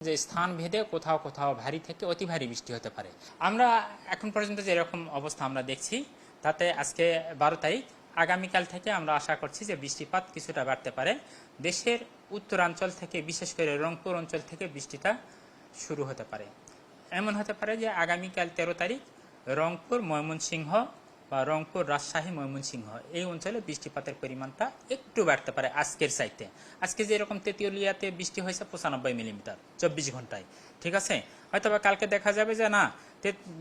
যে স্থান ভেদে কোথাও কোথাও ভারী থেকে অতি ভারী বৃষ্টি হতে পারে। আমরা এখন পর্যন্ত যেরকম অবস্থা আমরা দেখছি তাতে আজকে 12 তারিখ, আগামীকাল থেকে আমরা আশা করছি যে বৃষ্টিপাত কিছুটা বাড়তে পারে। দেশের উত্তরাঞ্চল থেকে, বিশেষ করে রংপুর অঞ্চল থেকে বৃষ্টিটা শুরু হতে পারে। এমন হতে পারে যে আগামীকাল 13 তারিখ রংপুর, ময়মনসিংহ বা রংপুর, রাজশাহী, ময়মনসিংহ এই অঞ্চলে বৃষ্টিপাতের পরিমাণটা একটু বাড়তে পারে আজকের চাইতে। আজকে যেরকম তেঁতুলিয়াতে বৃষ্টি হয়েছে 95 মিলিমিটার 24 ঘন্টায়, ঠিক আছে, হয়তোবা কালকে দেখা যাবে যে না,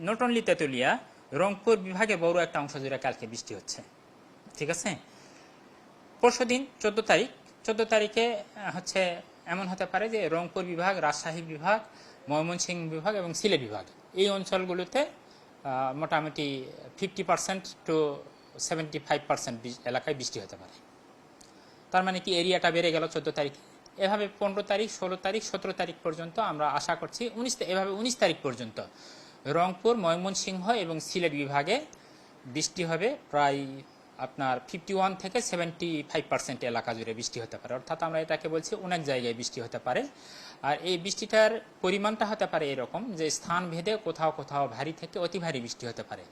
নট অনলি তেঁতুলিয়া, রংপুর বিভাগে বড় একটা অংশ জুড়ে কালকে বৃষ্টি হচ্ছে, ঠিক আছে। পরশুদিন 14 তারিখে হচ্ছে এমন হতে পারে যে রংপুর বিভাগ, রাজশাহী বিভাগ, ময়মনসিংহ বিভাগ এবং সিলেট বিভাগ এই অঞ্চলগুলোতে মোটামুটি 50% টু 75% এলাকায় বৃষ্টি হতে পারে। তার মানে কি এরিয়াটা বেড়ে গেল 14 তারিখে। এভাবে 15 তারিখ, 16 তারিখ, 17 তারিখ পর্যন্ত আমরা আশা করছি, এভাবে 19 তারিখ পর্যন্ত রংপুর, ময়মনসিংহ এবং সিলেট বিভাগে বৃষ্টি হবে প্রায় আপনার 51 থেকে 75% এলাকা জুড়ে বৃষ্টি হতে পারে। অর্থাৎ আমরা এটাকে বলছি অনেক জায়গায় বৃষ্টি হতে পারে। আর এই বৃষ্টিটার পরিমাণটা হতে পারে এরকম যে স্থান ভেদে কোথাও কোথাও ভারী থেকে অতি ভারী বৃষ্টি হতে পারে।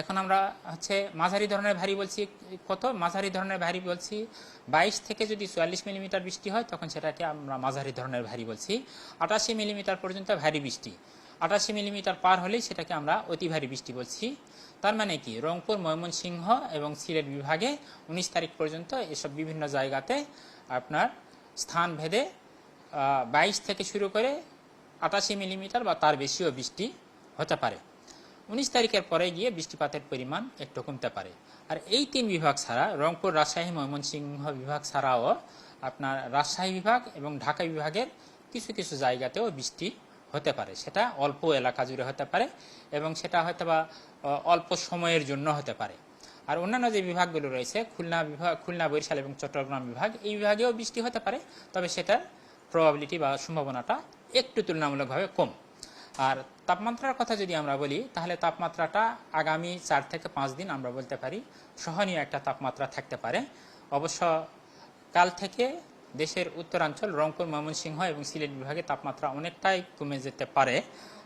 এখন আমরা হচ্ছে মাঝারি ধরনের ভারী বলছি, কত মাঝারি ধরনের ভারী বলছি, 22 থেকে যদি 44 মিলিমিটার বৃষ্টি হয় তখন সেটাকে আমরা মাঝারি ধরনের ভারী বলছি। 88 মিলিমিটার পর্যন্ত ভারী বৃষ্টি, 88 মিলিমিটার পার হলেই সেটাকে আমরা অতি ভারী বৃষ্টি বলছি। তার মানে কি রংপুর, ময়মনসিংহ এবং সিলেট বিভাগে 19 তারিখ পর্যন্ত এসব বিভিন্ন জায়গাতে আপনার স্থান ভেদে 22 থেকে শুরু করে 88 মিলিমিটার বা তার বেশিও বৃষ্টি হতে পারে। 19 তারিখের পরে গিয়ে বৃষ্টিপাতের পরিমাণ একটু কমতে পারে। আর এই 3 বিভাগ ছাড়া, রংপুর, রাজশাহী, ময়মনসিংহ বিভাগ ছাড়াও আপনার রাজশাহী বিভাগ এবং ঢাকা বিভাগের কিছু কিছু জায়গাতেও বৃষ্টি হতে পারে। সেটা অল্প এলাকা জুড়ে হতে পারে এবং সেটা হয়তো বা অল্প সময়ের জন্য হতে পারে। আর অন্যান্য যে বিভাগগুলো রয়েছে, খুলনা বিভাগ, খুলনা, বরিশাল এবং চট্টগ্রাম বিভাগ, এই বিভাগেও বৃষ্টি হতে পারে, তবে সেটার প্রবাবিলিটি বা সম্ভাবনাটা একটু তুলনামূলকভাবে কম। আর তাপমাত্রার কথা যদি আমরা বলি তাহলে তাপমাত্রাটা আগামী 4 থেকে 5 দিন আমরা বলতে পারি সহনীয় একটা তাপমাত্রা থাকতে পারে। অবশ্য কাল থেকে দেশের উত্তরাঞ্চল, রংপুর, ময়মনসিংহ এবং সিলেট বিভাগে তাপমাত্রা অনেকটাই কমে যেতে পারে,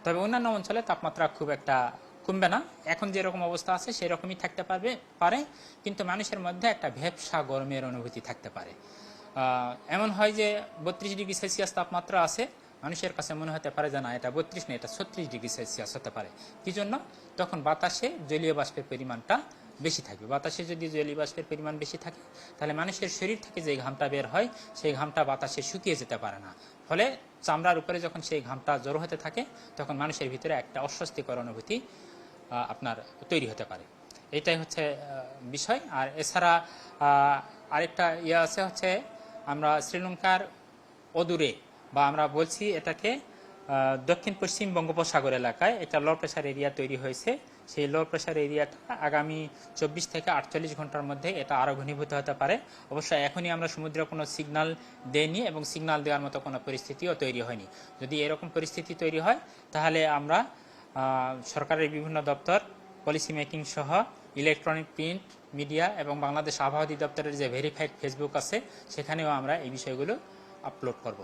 তবে অন্যান্য অঞ্চলে তাপমাত্রা খুব একটা কমবে না। এখন যেরকম অবস্থা আছে সেরকমই থাকতে পারে, কিন্তু মানুষের মধ্যে একটা ভ্যাপসা গরমের অনুভূতি থাকতে পারে। এমন হয় যে 32 ডিগ্রি সেলসিয়াস তাপমাত্রা আছে, মানুষের কাছে মনে হতে পারে যে না, এটা 32 না, এটা 36 ডিগ্রি সেলসিয়াস হতে পারে। কি জন্য? তখন বাতাসে জলীয় বাষ্পের পরিমাণটা বেশি থাকবে। বাতাসে যদি জলীয় বাষ্পের পরিমাণ বেশি থাকে তাহলে মানুষের শরীর থেকে যে ঘামটা বের হয় সেই ঘামটা বাতাসে শুকিয়ে যেতে পারে না, ফলে চামড়ার উপরে যখন সেই ঘামটা জড়ো হতে থাকে তখন মানুষের ভিতরে একটা অস্বস্তিকর অনুভূতি আপনার তৈরি হতে পারে। এটাই হচ্ছে বিষয়। আর এছাড়া আরেকটা আছে হচ্ছে আমরা শ্রীলঙ্কার অদূরে, বা আমরা বলছি এটাকে দক্ষিণ পশ্চিম বঙ্গোপসাগর এলাকায় একটা লো প্রেশার এরিয়া তৈরি হয়েছে। সেই লো প্রেশার এরিয়াটা আগামী 24 থেকে 48 ঘন্টার মধ্যে এটা আরও ঘনীভূত হতে পারে। অবশ্য এখনই আমরা সমুদ্রে কোনো সিগন্যাল দেইনি এবং সিগন্যাল দেওয়ার মতো কোনো পরিস্থিতিও তৈরি হয়নি। যদি এরকম পরিস্থিতি তৈরি হয় তাহলে আমরা সরকারের বিভিন্ন দপ্তর, পলিসি মেকিং সহ ইলেকট্রনিক, প্রিন্ট মিডিয়া এবং বাংলাদেশ আবহাওয়া অধিদপ্তরের যে ভেরিফাইড ফেসবুক আছে সেখানেও আমরা এই বিষয়গুলো আপলোড করব।